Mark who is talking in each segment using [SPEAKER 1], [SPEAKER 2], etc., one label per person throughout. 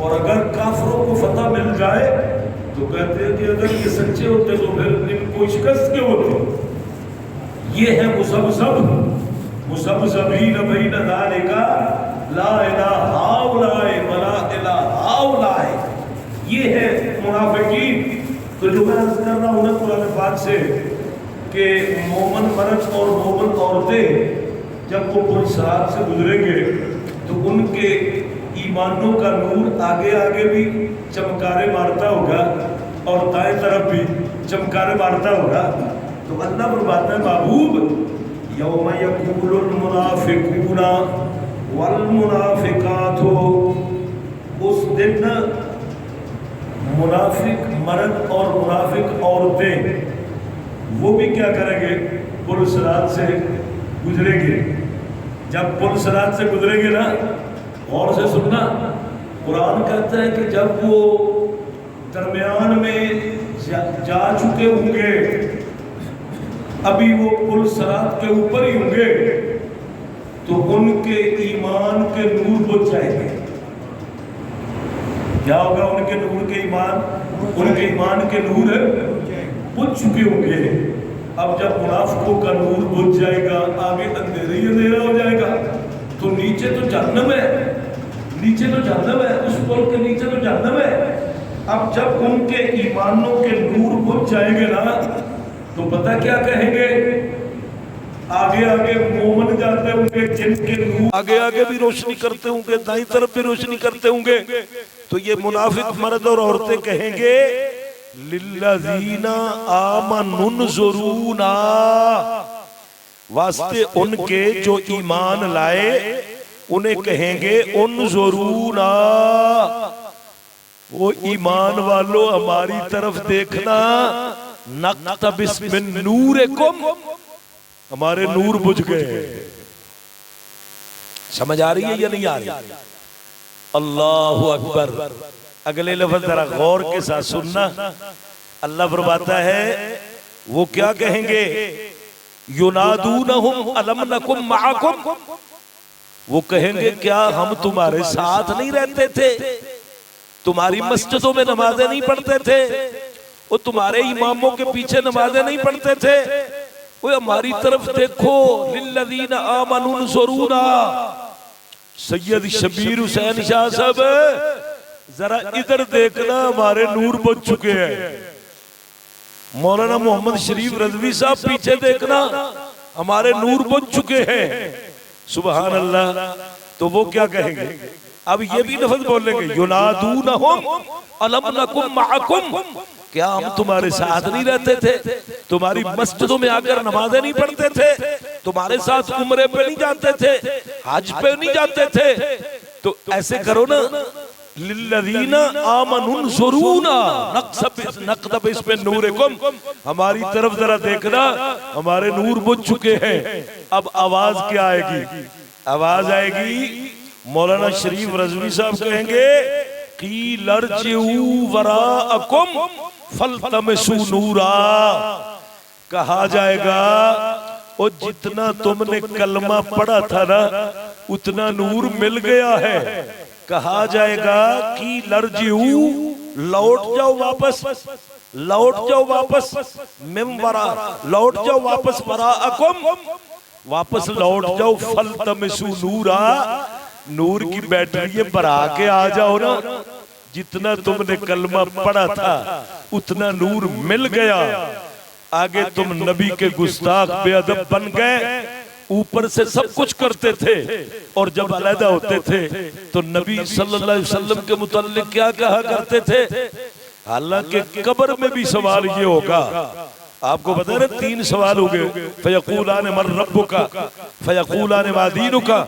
[SPEAKER 1] और अगर काफरों को फतह मिल जाए तो कहते हैं कि अगर ये सच्चे होते तो फिर इनको शिकस्त क्यों होती। ये है मुसब्ज़बीन बैन ज़ालिका ला इलाहा हाउलाए वला इलाहा हाउलाए। ये है मुनाफिकीन। तो जो मैं अर्ज़ कर रहा हूँ ना कुरान पाक से कि मोमन मर्द और मोमन औरतें जब वो पुरसरात से गुजरेंगे तो उनके ईमानों का नूर आगे आगे भी चमकारे मारता होगा और दाएं तरफ भी चमकारे मारता होगा। तो अल्लाह फरमाता है महबूब यौम यक़ूलुल मुनाफ़िक़ूना वल मुनाफ़िक़ातु, उस दिन मुनाफिक मर्द और मुनाफिक औरतें वो भी क्या करेंगे, पुल-सिरात से गुजरेंगे। जब पुल-सिरात से गुजरेंगे ना, और से सुनना, कुरान कहता है कि जब वो दरमियान में जा चुके होंगे, अभी वो पुल-सिरात के ऊपर ही होंगे, तो उनके ईमान के नूर बुझ जाएंगे। क्या होगा? उनके ईमान के नूर बुझ चुके होंगे। अब जब मुनाफिकों का नूर बुझ जाएगा, आगे अंधेरा ही अंधेरा हो जाएगा। तो नीचे तो जहन्नम है, उस पुल के नीचे तो जहन्नम है। अब जब उनके ईमानों के नूर बुझ जाएंगे ना, तो पता क्या कहेंगे? आगे आगे मोमन जाते होंगे जिनके नूर आगे आगे भी रोशनी करते होंगे, दाईं तरफ भी रोशनी करते होंगे। तो ये मुनाफिक मर्द और औरतें कहेंगे लिल्लज़ीना आमनुनज़ुरूना, वास्ते उनके जो ईमान लाए उन्हें कहेंगे उनज़ुरूना, वो ईमान वालों हमारी तरफ देखना, नक़्तबिस मिन नूरिकुम, हमारे नूर बुझ गए। समझ आ रही है या नहीं आ रही? अल्लाहु अकबर। अगले लफ्ज़ जरा गौर के साथ सुनना। अल्लाह फरमाता है वो क्या कहेंगे, युनादूनहुम अलम नकुम मअकुम, वो कहेंगे क्या हम तुम्हारे साथ नहीं रहते थे, तुम्हारी मस्जिदों में नमाजें नहीं पढ़ते थे, वो तुम्हारे इमामों के पीछे नमाजें नहीं पढ़ते थे, वो हमारी तरफ देखो, लिल्लज़ीना आमनुनज़ुरूना। सैयद शबीर हुसैन शाह साहब जरा इधर देखना, हमारे नूर बुझ चुके हैं। मौलाना मोहम्मद शरीफ रज़वी साहब पीछे देखना, हमारे नूर बुझ चुके हैं। सुभान अल्लाह। तो वो क्या कहेंगे? अब ये भी लफ्ज़ बोलेंगे, युनादूनहुम अलम नकुम मअकुम, क्या हम तुम्हारे साथ नहीं रहते थे, तुम्हारी मस्जिदों में आकर नमाजें नहीं पढ़ते थे, तुम्हारे साथ उम्रे पे नहीं जाते थे, हज पे नहीं जाते थे। तो ऐसे करो ना, लिल्लज़ीना आमनुनज़ुरूना नक़्तबिस मिन नूरिकुम, हमारी तरफ जरा देखना, हमारे नूर बुझ चुके हैं। अब आवाज क्या आएगी? आवाज आएगी, मौलाना शरीफ रज़वी साहब कहेंगे क़ील इरजिऊ वराअकुम फल्तमिसू नूरा, कहा जाएगा और जितना तुमने कलमा पढ़ा था ना उतना नूर मिल गया है। कहा जाएगा कि लर्जिऊ, लौट जाओ वापस, लौट जाओ वापस, मिमवरा, लौट जाओ वापस, वराअकुम, वापस लौट जाओ, फल्तमिसू नूरा, नूर की बैटरी भरा के आ जाओ ना, जितना तुमने कलमा पढ़ा था उतना नूर मिल गया। आगे तुम नबी के गुस्ताख बेअदब बन गए, ऊपर से सब कुछ करते थे और जब अलहदा होते थे तो नबी सल्लल्लाहु अलैहि वसल्लम के मुताल्लिक क्या कहा करते थे। हालांकि कब्र में भी सवाल ये होगा, आपको पता है ना, 3 सवाल हो गए। फयक़ूलान मन रब्बुका, फयक़ूलान मा दीनुका,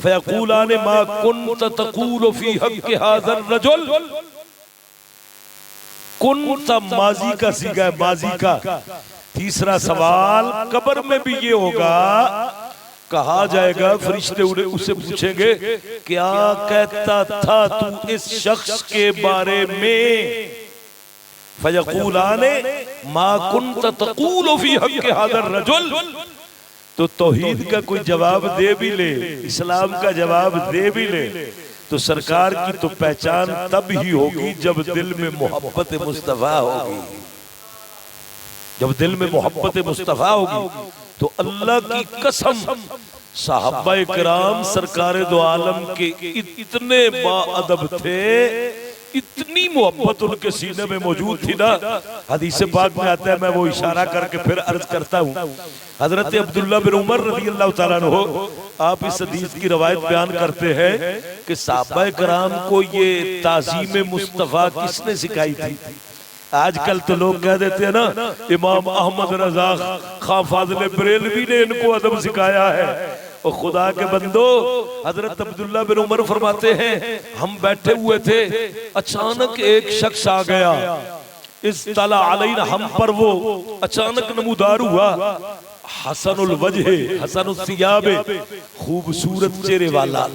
[SPEAKER 1] फयक़ूलान मा कुन्त तक़ूलु फी हक़्क़ि हाज़र रजुल। कुन्त माजी का सीगा है, माजी का। तीसरा सवाल कब्र में भी ये होगा, कहा जाएगा, फरिश्ते उससे पूछेंगे क्या कहता था तू इस शख्स के बारे में। फयक़ूलाने मा कुन्त तक़ूलु फी हक़्क़ि हाज़र रजुल। तो तौहीद का कोई जवाब दे भी ले, इस्लाम का जवाब दे भी ले, तो सरकार की तो पहचान तब ही होगी जब दिल में मोहब्बत मुस्तफा होगी। जब दिल में मोहब्बत मुस्तफा होगी तो अल्लाह की कसम साहबा किराम सरकार दो आलम के इतने बाअदब थे, इतनी मोहब्बत उनके सीने में मौजूद थी ना। हदीस पाक में आता है, मैं वो इशारा करके फिर अर्ज करता हूँ। हजरत अब्दुल्ला बिन उमर रज़ी अल्लाह ताला अन्हु आप इस हदीस की रवायत बयान करते हैं कि साहबा किराम को ये ताज़ीम मुस्तफा किसने सिखाई थी। आजकल तो लोग कह देते हैं ना, इमाम अहमद रजा खां फाज़िल बरेलवी ने इनको अदब सिखाया है। और खुदा के बंदो, हजरत अब्दुल्ला बिन उमर फरमाते हैं, हम बैठे हुए थे, अचानक एक शख्स आ गया। इस तला अलैना, हम पर वो अचानक नमूदार हुआ। हसनुल वजह, हसनुल सियाबे, खूबसूरत चेहरे वाला,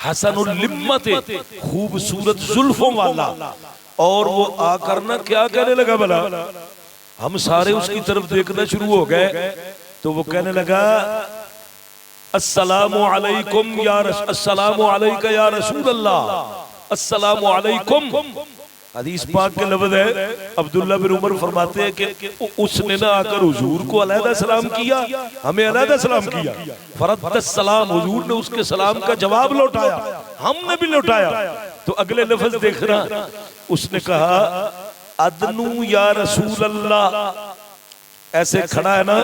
[SPEAKER 1] हसनुल लिम्मते, खूबसूरत जुल्फों वाला। और वो आकर ना क्या कहने लगा, भला हम सारे उसकी तरफ देखना शुरू हो गए। तो वो कहने लगा, अस्सलामु अलैकुम या अस्सलामु अलैका या रसूल अल्लाह, अस्सलामु अलैकुम। हदीस पाक के लफ्ज़ है, अब्दुल्ला बिन उमर फरमाते हैं कि उसने ना आकर हुजूर को अलहदा सलाम किया, हमें अलहदा सलाम किया। फरद्द सलाम, हुजूर ने उसके सलाम का जवाब लौटाया, हमने भी लौटाया। तो अगले लफ्ज़ देखना, उसने कहा अदनू या रसूल अल्लाह। ऐसे खड़ा है ना,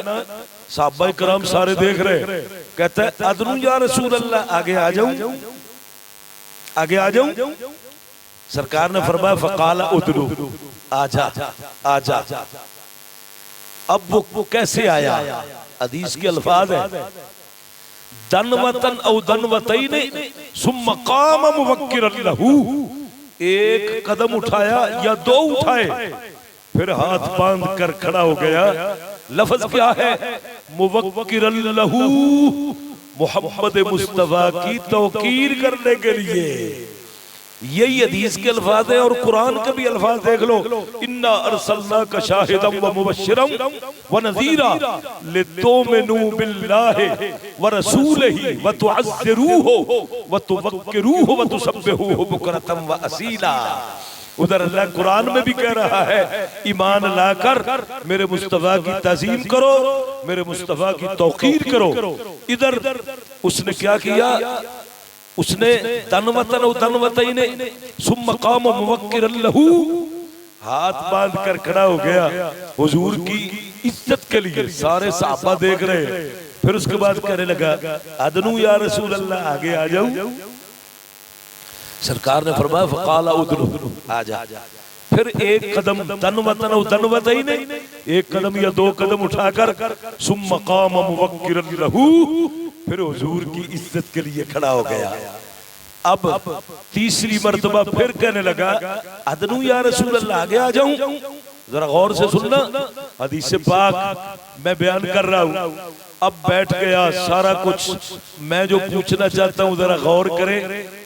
[SPEAKER 1] साहबा किराम सारे देख रहे, कहता है अदनू या रसूल अल्लाह, आगे आ जाऊं, आगे आ जाऊं। सरकार ने फरमाया फकाला उदनू, आजा आजा। अब वो कैसे आया, हदीस के अल्फाज है, दनवतन औ दनवतैन सुम्मा क़ाम मुवक्किरन लहू। एक कदम उठाया या दो उठाए, फिर हाथ बांध कर खड़ा हो गया। लफ्ज क्या है, मुवक्किरन लहू, मोहम्मद मुस्तफा की तौकीर करने के लिए। यही हदीस के अल्फाज है। और कुरान के भी अल्फाज देख लो, इन्ना अरसलनाका शाहिदम व मुबश्शिरम व नज़ीरा लितुमिनू बिल्लाहि व रसूलिही व तुअज़्ज़िरूहु व तुवक्किरूहु व तुसब्बिहूहु बुक्रतम व असीला। उधर अल्लाह कुरान में भी कह रहा है, ईमान लाकर मेरे मुस्तफा की ताज़ीम करो, मेरे मुस्तफा की तौकीर करो। इधर उसने क्या किया, उसने तनवतन और तनवतैन सुम्मा क़ाम मुवक्किरन लहू, हाथ बांध कर खड़ा हो गया हुजूर की इज्जत के लिए। सारे सहाबा देख रहे। फिर उसके बाद कहने लगा अदनू या रसूल अल्लाह, आगे आ जाऊं। सरकार ने फरमाया फकाला उदनू, आजा। फिर एक कदम तनवतन और तनवतैन, एक कदम या दो कदम उठाकर सुम्मा क़ाम मुवक्किरन लहू, फिर हुजूर की इज्जत के लिए खड़ा हो गया। अब तीसरी मर्तबा फिर कहने लगा अदनू या रसूल अल्लाह, आगे आ जाऊं। जरा गौर से सुनना, हदीस पाक मैं बयान कर रहा हूं। अब बैठ गया सारा कुछ, मैं जो पूछना चाहता हूं जरा गौर करें।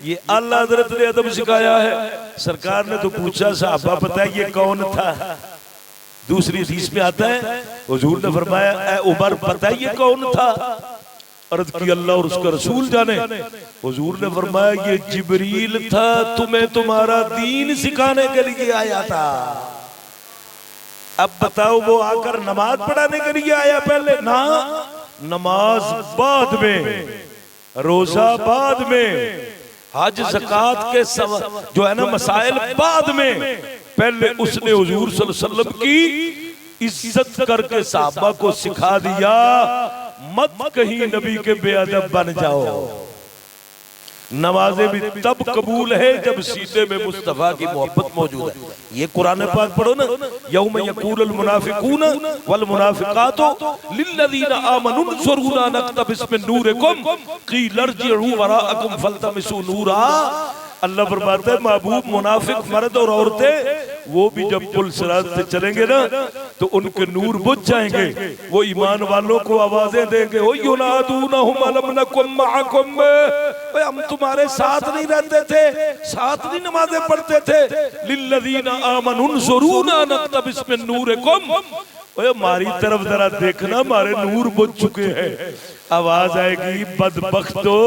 [SPEAKER 1] ये अल्लाह हज़रत ने अदब सिखाया है। सरकार ने तो पूछा, साहबा पता है ये कौन था। दूसरी हदीस में आता है, हुजूर ने फरमाया ए उमर पता है ये कौन था। अर्ज़ की अल्लाह और उसका रसूल जाने। हुजूर ने फरमाया ये जिब्रील था, तुम्हें तुम्हारा दीन सिखाने के लिए आया था। अब बताओ, वो आकर नमाज पढ़ाने के लिए आया पहले ना, नमाज बाद में, रोजा बाद में, हज ज़कात के जो है ना मसाइल बाद में। पहले उसने हुजूर सल्लल्लाहु अलैहि वसल्लम की इज्जत करके साहबा को सिखा दिया, मत कहीं नबी के बेअदब बन जाओ। नमाजें भी तब कबूल है जब सीने में मुस्तफा की मोहब्बत मौजूद है। ये कुरान पाक पढ़ो ना, यौम यक़ूलुल मुनाफ़िक़ून वल मुनाफ़िक़ातु लिल्लज़ीना आमनू उन्ज़ुरूना नक़्तबिस मिन नूरिकुम क़ील इरजिऊ वराअकुम फ़ल्तमिसू नूरा। अल्लाह फरमाता है, महबूब मुनाफिक मर्द और औरतें वो भी जब पुल सिरात से चलेंगे ना तो उनके नूर बुझ जाएंगे। वो ईमान वालों को आवाजें देंगे, ओ युनादूनहुम अलम नकुम मअकुम, हम तुम्हारे साथ नहीं रहते थे, साथ नहीं नमाजें पढ़ते थे। लिल्लज़ीना आमनू उन्ज़ुरूना नक़्तबिस मिन नूरिकुम, ओए हमारी तरफ जरा देखना, हमारे नूर बुझ चुके हैं। आवाज आएगी, बदबख्तो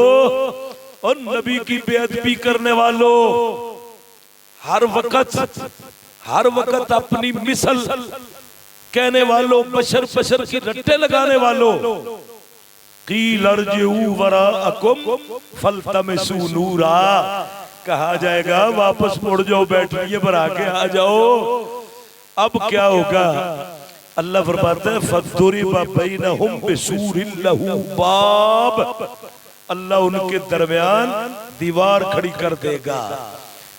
[SPEAKER 1] और नबी की बेअदबी करने वालों, हर वक्त अपनी मिसल कहने वालों, बशर बशर की रट्टे लगाने वालों, कील अर्जिऊ वराअकुम फल्तमिसू नूरा, कहा जाएगा वापस मुड़ जाओ, बैटरी भरा के आ जाओ। अब क्या होगा? अल्लाह फरमाता है फदुरिबा बैनहुम बिसूरिन लहू बाब, अल्लाह उनके दरमियान दीवार खड़ी कर देगा।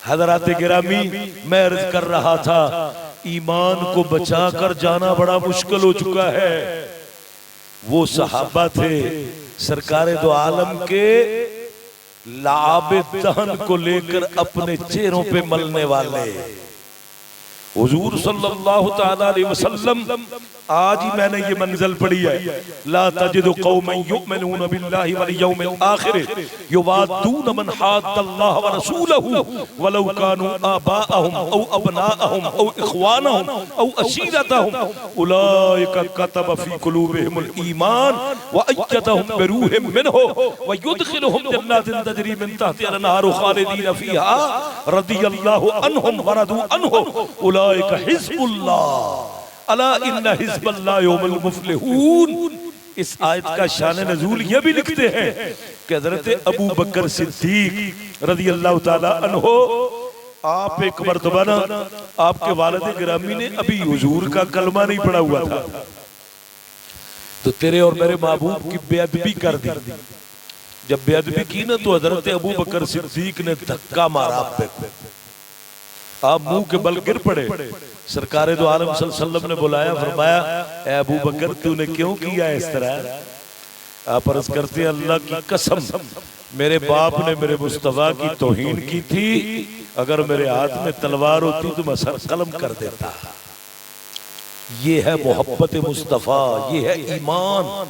[SPEAKER 1] हज़रात गिरामी, मैं अर्ज कर रहा था, ईमान को बचा कर जाना बड़ा मुश्किल हो चुका है। वो सहाबा थे सरकारे दो आलम के लाबे दहन को लेकर अपने चेहरों पे मलने वाले। हुजूर सल्लल्लाहु तआला अलैहि वसल्लम, आज ही मैंने ये मंजिल पढ़ी है, ला तजिदु कौमन युमिनून बिल्लाहि वल यौमिल आखिर युवादून मन हाद्दल्लाह व रसूलहु वलौ कानू आबाअहुम औ अबनाअहुम औ इख्वानहुम औ अशीरतहुम उलाइका कतब फी कुलूबिहिमुल ईमान व अय्यदहुम बिरूहिम मिनहु व युदखिलुहुम जन्नातिन तजरी मिन तहतिहा अल-अनहारु खालिदीन फीहा रदियल्लाहु अन्हुम व रदू अन्हु उलाइका हिज़्बुल्लाह अला इन्ना हिज़्बल्लाहि हुमुल मुफ़्लिहून। इस आयत का शान नज़ूल ये भी लिखते हैं कि हज़रत अबू बकर सिद्दीक रज़ियल्लाहु ताला अन्हो, आप एक मर्तबा ना आपके वालिद गिरामी ने अभी हुजूर का कलमा नहीं पढ़ा हुआ था, तो तेरे और मेरे महबूब की बेअदबी कर दी। जब बेअदबी की ना तो हज़रत अबू बकर सिद्दीक ने धक्का मारा आप पे, आप मुंह के बल गिर पड़े। सरकारे दो आलम सल्लल्लाहु अलैहि वसल्लम ने बुलाया, फरमाया ए अबू बकर तूने क्यों किया इस तरह? आप अर्ज करते हैं अल्लाह की कसम, मेरे बाप ने मेरे मुस्तफा की तौहीन की थी, अगर मेरे हाथ में तलवार होती तो मैं सर कलम कर देता। ये है मोहब्बत मुस्तफा, ये है ईमान।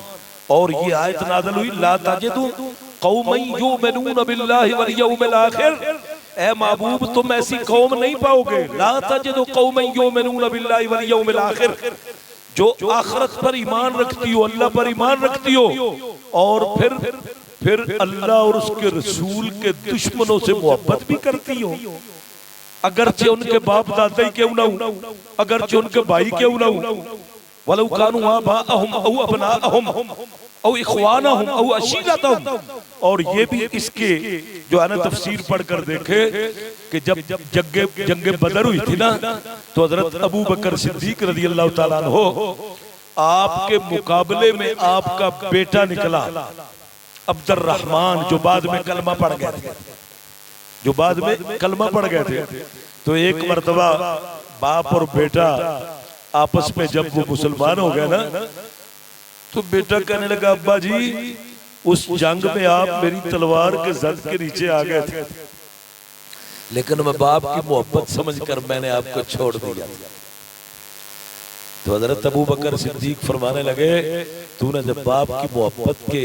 [SPEAKER 1] और ये आयत नाज़िल हुई ला तजिदु कौमन युमिनून बिल्लाहि वल यौमिल आखिर, ए महबूब तुम ऐसी कौम नहीं पाओगे, ला तजिदु कौमन युमिनून बिल्लाहि वल यौमिल आखिर, जो आखिरत पर ईमान रखती हो, अल्लाह पर ईमान रखती हो, और फिर अल्लाह और उसके रसूल के दुश्मनों से मोहब्बत भी करती हो, अगरचे उनके बाप दादा ही क्यों ना हो, अगरचे उनके भाई क्यों ना हो, वलौ कानू आबाअहुम औ अबनाअहुम औ इख्वानहुम औ अशीरतहुम। और ये भी इसके जो है ना तफसीर पढ़कर देखे कि जब जंगे बदर हुई थी ना, तो हजरत अबू बकर सिद्दीक रज़ियल्लाहु ताला अन्हु, आपके मुकाबले में आपका बेटा निकला अब्दुर्रहमान, जो बाद में कलमा पढ़ गए थे, तो एक मर्तबा बाप और बेटा आपस में जब वो मुसलमान हो गए ना, तो बेटा कहने लगा अब्बा जी उस जंग में आप मेरी तलवार के जद के नीचे आ गए थे, लेकिन मैं बाप की मोहब्बत समझकर मैंने आपको छोड़ दिया। तो हजरत अबू बकर सिद्दीक फरमाने लगे, तूने जब बाप की मोहब्बत के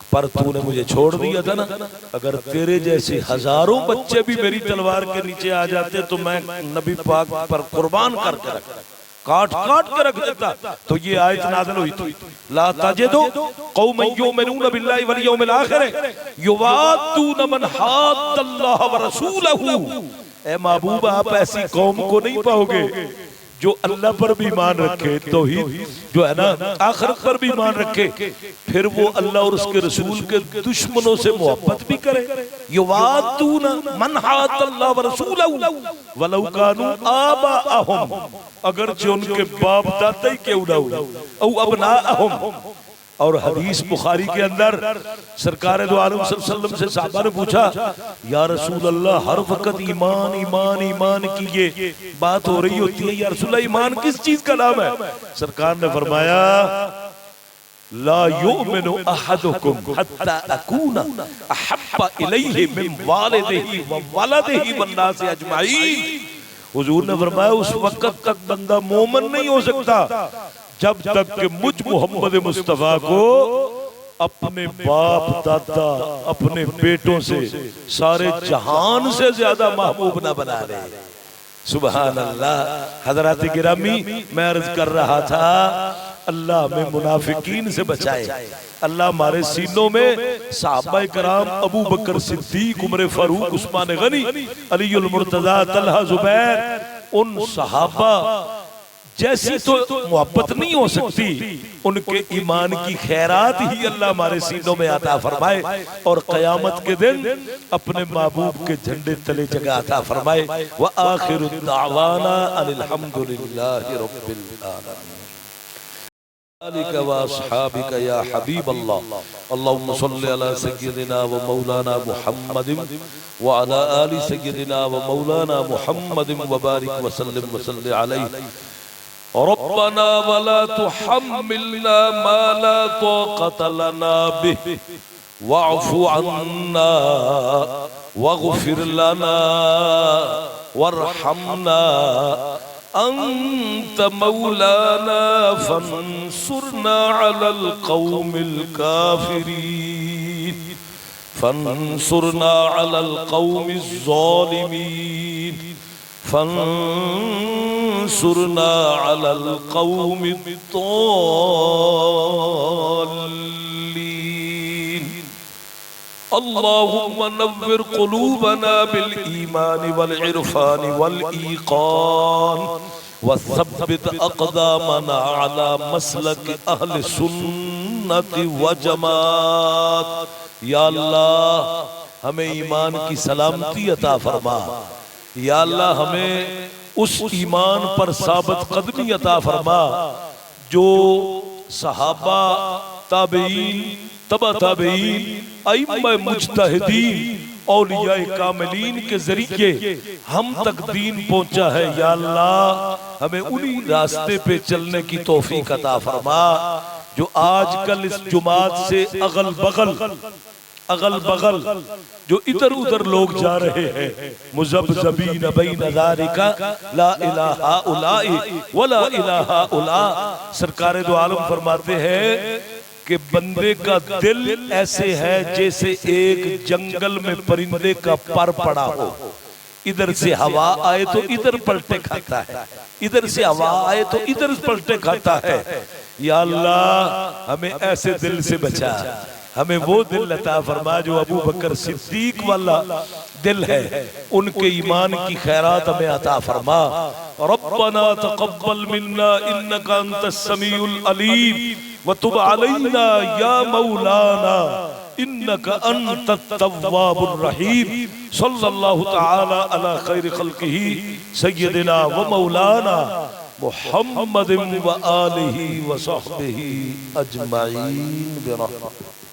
[SPEAKER 1] पर तूने मुझे छोड़ दिया था ना, अगर तेरे जैसे हजारों बच्चे भी मेरी तलवार के नीचे आ जाते तो मैं नबी पाक पर कुर्बान करके रखता, काट के रख देता। तो ये आयत नाज़िल हुई थी ला तजिदु कौमन युमिनून बिल्लाहि वल यौमिल आखिर युवादून मन हाद्दल्लाह व रसूलहु। ए महबूब, आप ऐसी कौम को नहीं पाओगे जो अल्लाह पर भी ईमान रखे, तौहीद जो है ना आखिरत पर भी ईमान रखे, फिर वो अल्लाह और उसके रसूल के दुश्मनों से मोहब्बत भी करे। युवादून मन हाद्दल्लाह व रसूलहु वलौ कानू आबाअहुम, अगर जो उनके बाप दादा ही क्यों ना हो, औ अबनाअहुम। और हदीस बुखारी के अंदर सरकार दो आलम सल्लल्लाहु अलैहि वसल्लम से साहबा ने पूछा, या रसूल अल्लाह, हर वक्त ईमान ईमान ईमान की ये बात हो रही होती है, या रसूल अल्लाह ईमान किस चीज का नाम है? सरकार ने फरमाया ला युमिनु अहदुकुम हत्ता अकूना अहब्बा इलैहि मिन वालिदिही व वलदिही वन नास अजमाईन। हुजूर ने फरमाया उस वक्त तक बंदा मोमिन नहीं हो सकता जब तक कि मुझ मोहम्मद मुस्तफा को अपने बाप दादा अपने बेटों से सारे जहान से ज्यादा महबूब न बना ले। सुभान अल्लाह। हजरात गिरामी, मैं अर्ज कर रहा था अल्लाह हमें मुनाफिकीन से बचाए। अल्लाह हमारे सीनों में सहाबा कराम अबू बकर सिद्दीक, उमर फारूक, उस्मान गनी, अलीउल मुर्तजा, तलहा, जुबैर, उन सहाबा जैसी तो मोहब्बत नहीं हो सकती, उनके ईमान की खैरात ही अल्लाह हमारे सीनों में अता फरमाए और क़यामत के दिन अपने महबूब के झंडे तले जगह अता फरमाए। व आखिरु दावाना अनिल हम्दुलिल्लाहि रब्बिल आलमीन। आलिका व अस्हाबिका या हबीब अल्लाह, अल्लाहुम्मा सल्लि अला सय्यिदिना व मौलाना मुहम्मदिन व अला आलि सय्यिदिना व मौलाना मुहम्मदिन व बारिक व सल्लिम अलैहि। रब्बना वला तुहम्मिलना मा ला ताक़त लना बिहि वअफ़ु अन्ना वग़फ़िर लना वरहमना अंत मौलाना फंसुरना अलल क़ौमिल काफ़िरीन फंसुरना अलल क़ौमिज़ ज़ालिमीन फंसुरना अलल क़ौमित ताल्लीन। अल्लाहुम्मा नव्विर क़ुलूबना बिल ईमान वल इरफान वल ईक़ान वसब्बित अक़दामना अला मसलक अहले सुन्नत व जमात। या अल्लाह हमें ईमान की सलामती अता फरमा, या अल्लाह हमें उस ईमान पर साबित कदमी अता फरमा जो सहाबा, ताबईन, तबा ताबईन, अइम्मा मुज्तहिदीन, औलियाए कामिलीन के जरिए हम तक दीन पहुंचा है। या अल्लाह हमें उन्हीं रास्ते पे चलने की तौफीक अता फरमा जो आजकल इस जुमात से अगल बगल जो इधर उधर लोग जा रहे हैं। मुज़ब्ज़बीन बैन ज़ालिका ला इलाहा उलाई वला इलाहा उला। सरकारे दो आलम फरमाते हैं कि बंदे का दिल ऐसे है जैसे एक जंगल में परिंदे का पर पड़ा हो, इधर से हवा आए तो इधर पलटे खाता है, इधर से हवा आए तो इधर पलटे खाता है। या अल्लाह हमें ऐसे दिल से बचा, हमें वो दिल अता फरमा जो अबू बकर सिद्दीक वाला दिल है, उनके ईमान की खैरात हमें अता फरमा। रब्बना तक़ब्बल मिन्ना इन्नका अंतस समीउल अलीम व तुब अलैना या मौलाना इन्नका अंतत तव्वाबुर रहीम। सल्लल्लाहु तआला अला खैरि खल्क़िही सय्यदिना व मौलाना मुहम्मदिन व आलिही व सहबिही अजमईन बिरहमतिह।